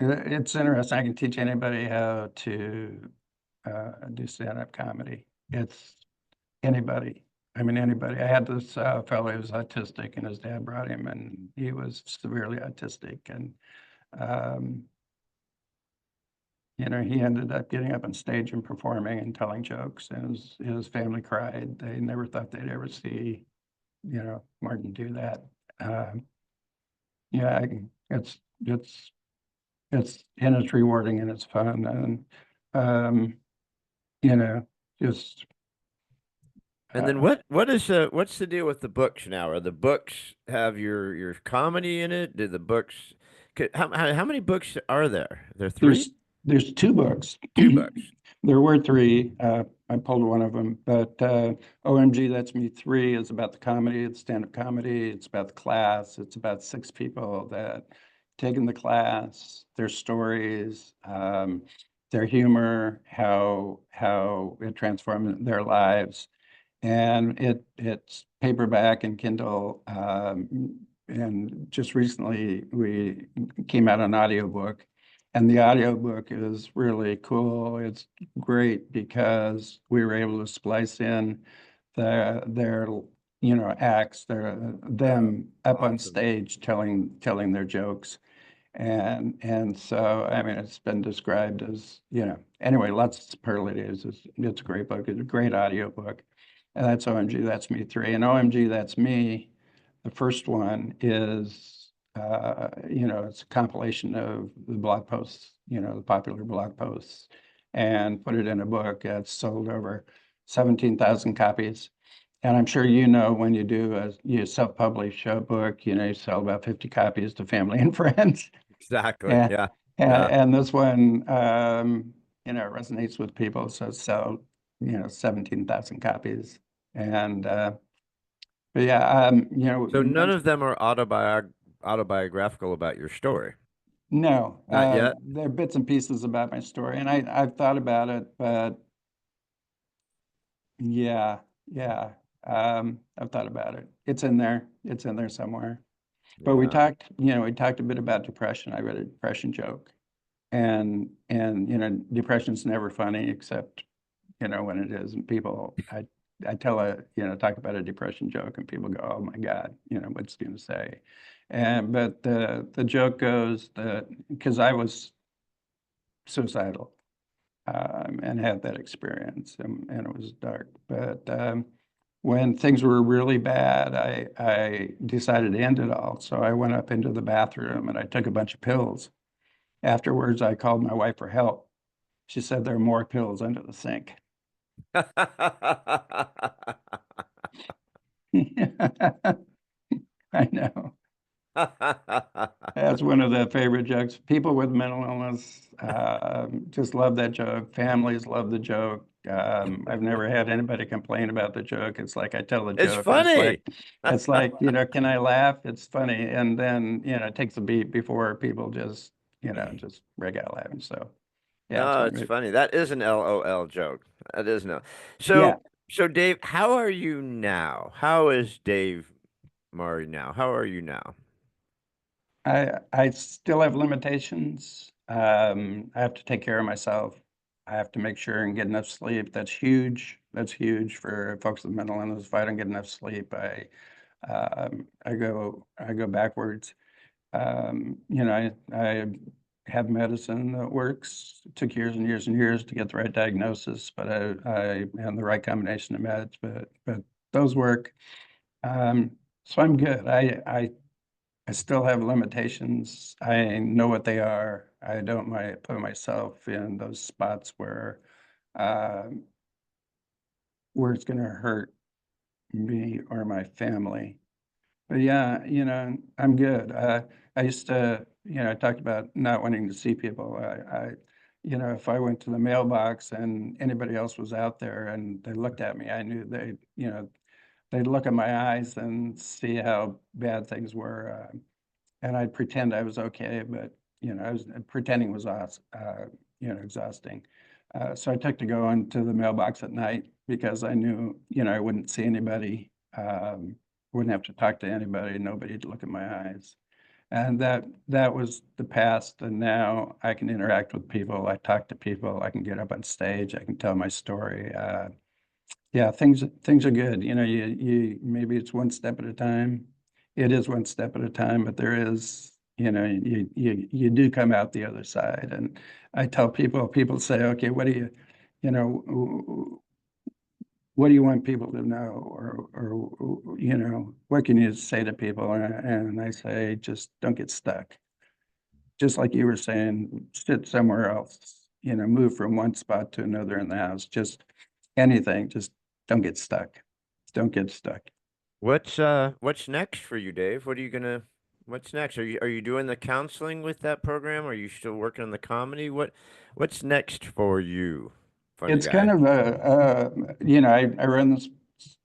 it's interesting. I can teach anybody how to do stand-up comedy. It's anybody. I mean, anybody. I had this fellow who was autistic, and his dad brought him, and he was severely autistic, and um, he ended up getting up on stage and performing and telling jokes, and his family cried. They never thought they'd ever see, Martin do that. Um, yeah, it's and it's rewarding and it's fun, and um, you know, just And then uh, what's the deal with the books now? Are the books have your comedy in it? Do the books how many books are there? There three? there's 2 books. Two books. There were 3. I pulled one of them, but OMG That's Me 3 is about the comedy, it's stand-up comedy. It's about the class. It's about 6 people that taken the class, their stories. their humor, how it transformed their lives. And it's paperback and Kindle. And just recently we came out an audiobook, and the audiobook is really cool. It's great because we were able to splice in their acts, them up on Awesome. stage telling their jokes. And so, I mean, it's been described as, anyway, lots of superlatives. It's a great book. It's a great audiobook. And that's OMG, That's Me 3. And OMG, That's Me, the first one is, it's a compilation of the blog posts, the popular blog posts, and put it in a book. It's sold over 17,000 copies. And I'm sure when you self-publish a book, you sell about 50 copies to family and friends. Exactly. Yeah. Yeah. And, Yeah. and this one, resonates with people. So it's sold, 17,000 copies. And, but yeah, So none of them are autobiographical about your story. no, Not yet. there are bits and pieces about my story. And I've thought about it, but yeah, yeah, I've thought about it. It's in there. It's in there somewhere. But Yeah. we talked a bit about depression. I read a depression joke. And depression's never funny except when it is. And people I talk about a depression joke, and people go, oh my God, what's he going to say? And but the joke goes that because I was suicidal, and had that experience, and it was dark. But when things were really bad, I decided to end it all. So I went up into the bathroom and I took a bunch of pills. Afterwards, I called my wife for help. She said there are more pills under the sink. I know. That's one of the favorite jokes. People with mental illness just love that joke. Families love the joke. I've never had anybody complain about the joke. It's like I tell the It's joke, and funny. it's like, can I laugh? It's funny, and then it takes a beat before people just break out laughing. So yeah, it's No, one it's of it. funny. That is an LOL joke. That is no. Yeah, So Dave, how are you now? How is Dave Mowry now? How are you now? I still have limitations. I have to take care of myself. I have to make sure and get enough sleep. That's huge. That's huge for folks with mental illness. If I don't get enough sleep, I go backwards. I have medicine that works. It took years and years and years to get the right diagnosis, but I have the right combination of meds. But those work. So I'm good. I still have limitations. I know what they are. I don't put myself in those spots uh, where it's going to hurt me or my family. But yeah, I'm good. I used to, I talked about not wanting to see people. If I went to the mailbox and anybody else was out there and they looked at me, I knew they'd look at my eyes and see how bad things were. And I'd pretend I was okay, but I was pretending was exhausting. So I took to going to the mailbox at night because I knew, I wouldn't see anybody, wouldn't have to talk to anybody, nobody'd look at my eyes. And that was the past, and now I can interact with people. I talk to people. I can get up on stage. I can tell my story. Yeah, things are good. You maybe it's one step at a time. It is one step at a time, but there is, you do come out the other side. And I tell people say, okay, you know, what do you want people to know? Or what can you say to people? And I say, just don't get stuck. Just like you were saying, sit somewhere else, move from one spot to another in the house. Just anything, just don't get stuck. Don't get stuck. What's next for you, Dave? What's next? Are you doing the counseling with that program? Are you still working on the comedy? What's next for you? Funny It's kind guy. of I run this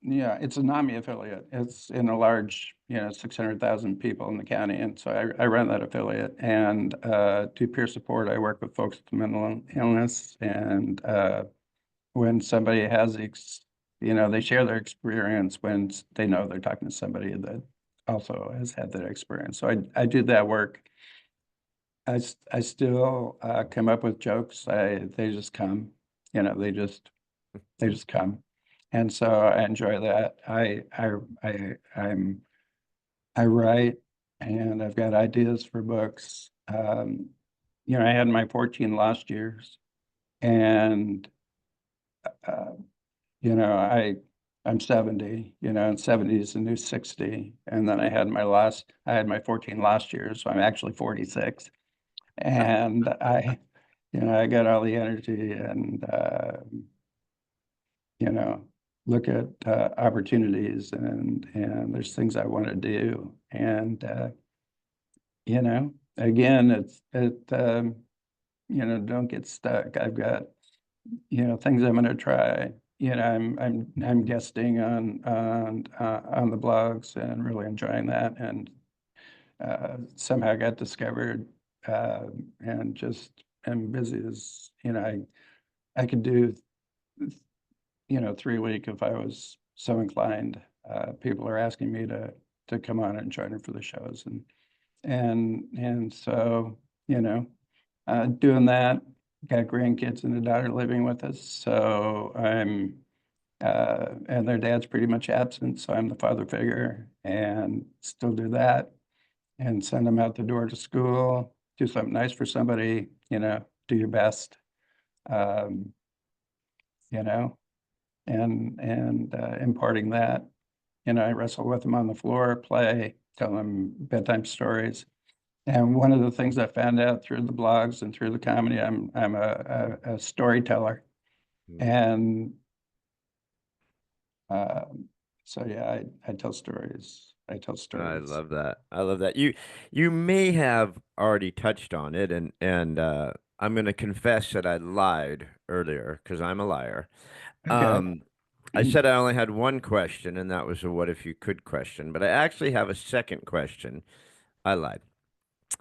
Yeah, it's a NAMI affiliate. It's in a large, 600,000 people in the county. And so I run that affiliate and do peer support. I work with folks with mental illness. And when somebody has, they share their experience when they know they're talking to somebody that also has had that experience. So I do that work. I still come up with jokes. They just come, they just come. And so I enjoy that. I write and I've got ideas for books. I had my 14 lost years and uh, I'm 70, and 70 is the new 60. And then I had my 14 last years, so I'm actually 46. And I got all the energy and you know, look at opportunities and there's things I want to do. And again, don't get stuck. I've got, things I'm going to try. I'm guesting on the blogs and really enjoying that. And somehow got discovered and just am busy as, I could do 3 week if I was so inclined. People are asking me to come on and join them for the shows, and so doing that. Got grandkids and a daughter living with us, so and their dad's pretty much absent, so I'm the father figure, and still do that, and send them out the door to school, do something nice for somebody, do your best, um, you know, and imparting that. I wrestle with them on the floor, play, tell them bedtime stories. And one of the things I found out through the blogs and through the comedy, I'm a storyteller. And so yeah, I tell stories. I tell I stories. love that. I love that. You may have already touched on it, and I'm going to confess that I lied earlier because I'm a liar. Okay. Um, I said I only had one question, and that was a "what if you could" question, but I actually have a second question. I lied.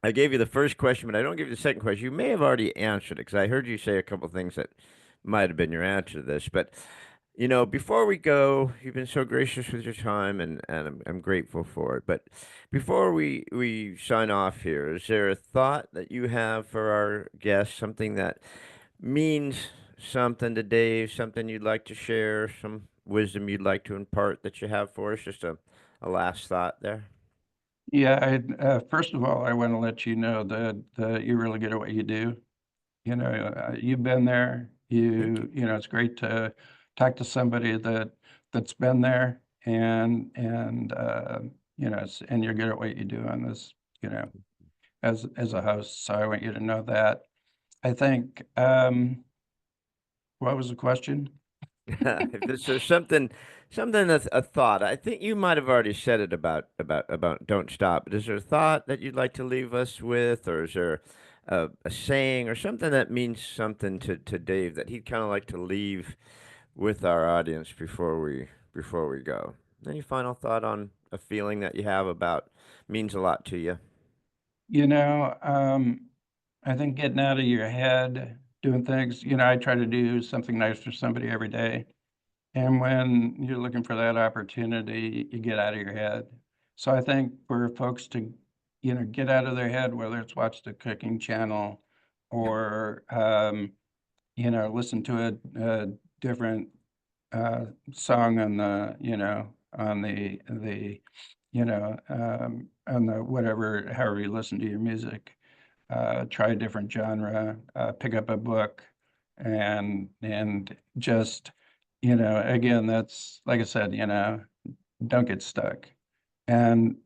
I gave you the first question, but I don't give you the second question. You may have already answered it because I heard you say a couple things that might have been your answer to this. But before we go, you've been so gracious with your time, and I'm grateful for it. But before we sign off here, is there a thought that you have for our guests? Something that means something to Dave? Something you'd like to share? Some wisdom you'd like to impart that you have for us? Just a last thought there. Yeah, first of all, I want to let you know that you're really good at what you do. You've been there. Thank you. It's great to talk to somebody that's been there and you're good at what you do on this, you know, as a host. So I want you to know that. I think, what was the question? If there's something that's a thought, I think you might have already said it about don't stop. But is there a thought that you'd like to leave us with, or is there a saying or something that means something to Dave that he'd kind of like to leave with our audience before we go? Any final thought on a feeling that you have about means a lot to you? You know, I think getting out of your head, doing things, I try to do something nice for somebody every day. And when you're looking for that opportunity, you get out of your head. So I think for folks to, get out of their head, whether it's watch the cooking channel or, listen to a different song on on the whatever, however you listen to your music, try a different genre, pick up a book, and just, again, that's like I said, don't get stuck. And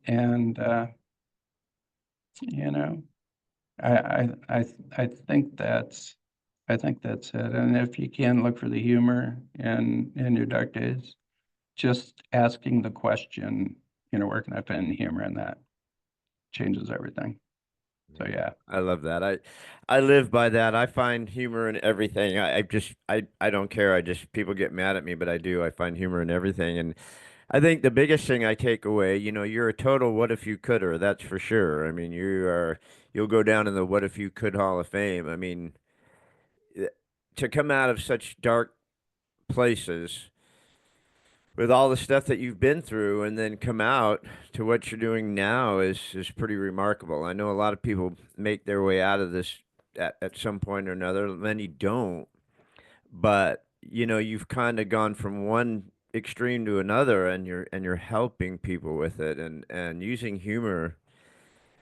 you know, I I I think that's it. And if you can look for the humor in your dark days, just asking the question, where can I find the humor in that changes everything. So yeah, I love that. I live by that. I find humor in everything. I don't care. I just people get mad at me, but I do. I find humor in everything. And I think the biggest thing I take away, you're a total what if you coulder, that's for sure. I mean, you'll go down in the what if you could Hall of Fame. I mean, eh, to come out of such dark places with all the stuff that you've been through and then come out to what you're doing now is pretty remarkable. I know a lot of people make their way out of this at some point or another. Many don't, but you've kind of gone from one extreme to another and you're helping people with it and using humor.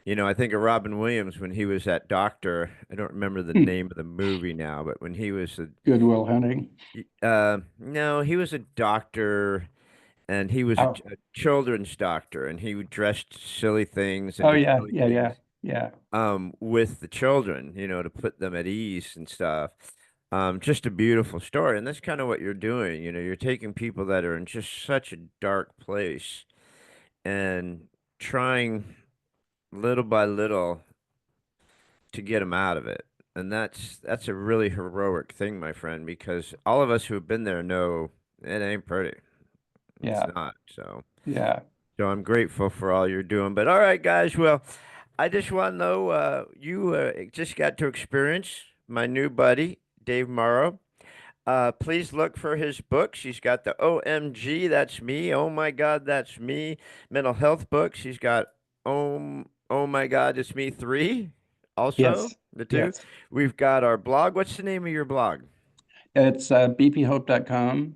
I think of Robin Williams when he was that doctor. I don't remember the name of the movie now, but when he was Goodwill Hunting. no, he was a doctor and he was Oh, a children's doctor, and he dressed silly things and oh did yeah, silly yeah, yeah, things yeah, with the children, to put them at ease and stuff. Just a beautiful story, and that's kind of what you're doing. You're taking people that are in just such a dark place and trying little by little to get them out of it. And that's a really heroic thing, my friend, because all of us who have been there know it ain't pretty. It's yeah, not. yeah. So I'm grateful for all you're doing. But all right, guys. Well, I just want to know you just got to experience my new buddy, Dave Morrow. Please look for his books. He's got the OMG, that's me. Oh my God, that's me. Mental health books. He's got oh my God, it's me 3. Also, Yes, the 2. yes. We've got our blog. What's the name of your blog? It's bphope.com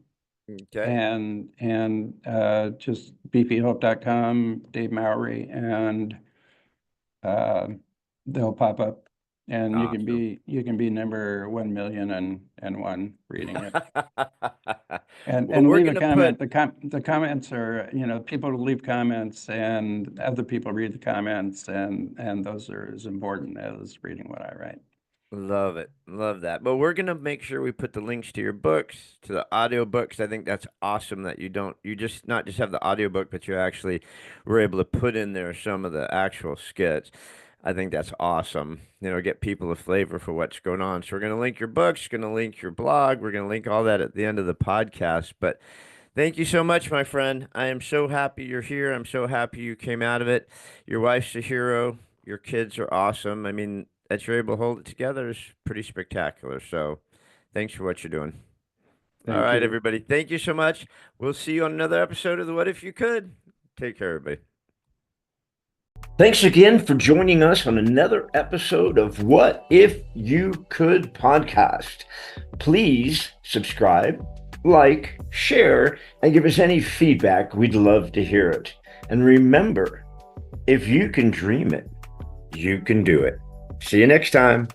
Okay. and just bphope.com, Dave Mowry, and uh, they'll pop up, and Awesome. you can be number 1,000,001 reading it. Well, And we're leave a gonna put comment. The comments are, people leave comments and other people read the comments, and those are as important as reading what I write. Love it. Love that. But we're gonna make sure we put the links to your books, to the audio books. I think that's awesome that you just not just have the audio book, but you actually were able to put in there some of the actual skits. I think that's awesome. Get people a flavor for what's going on. So we're gonna link your books, gonna link your blog, we're gonna link all that at the end of the podcast. But thank you so much, my friend. I am so happy you're here. I'm so happy you came out of it. Your wife's a hero. Your kids are awesome. I mean, that you're able to hold it together is pretty spectacular. So thanks for what you're doing. All Thank right, you. everybody. Thank you so much. We'll see you on another episode of the What If You Could. Take care, everybody. Thanks again for joining us on another episode of What If You Could podcast. Please subscribe, like, share, and give us any feedback. We'd love to hear it. And remember, if you can dream it, you can do it. See you next time.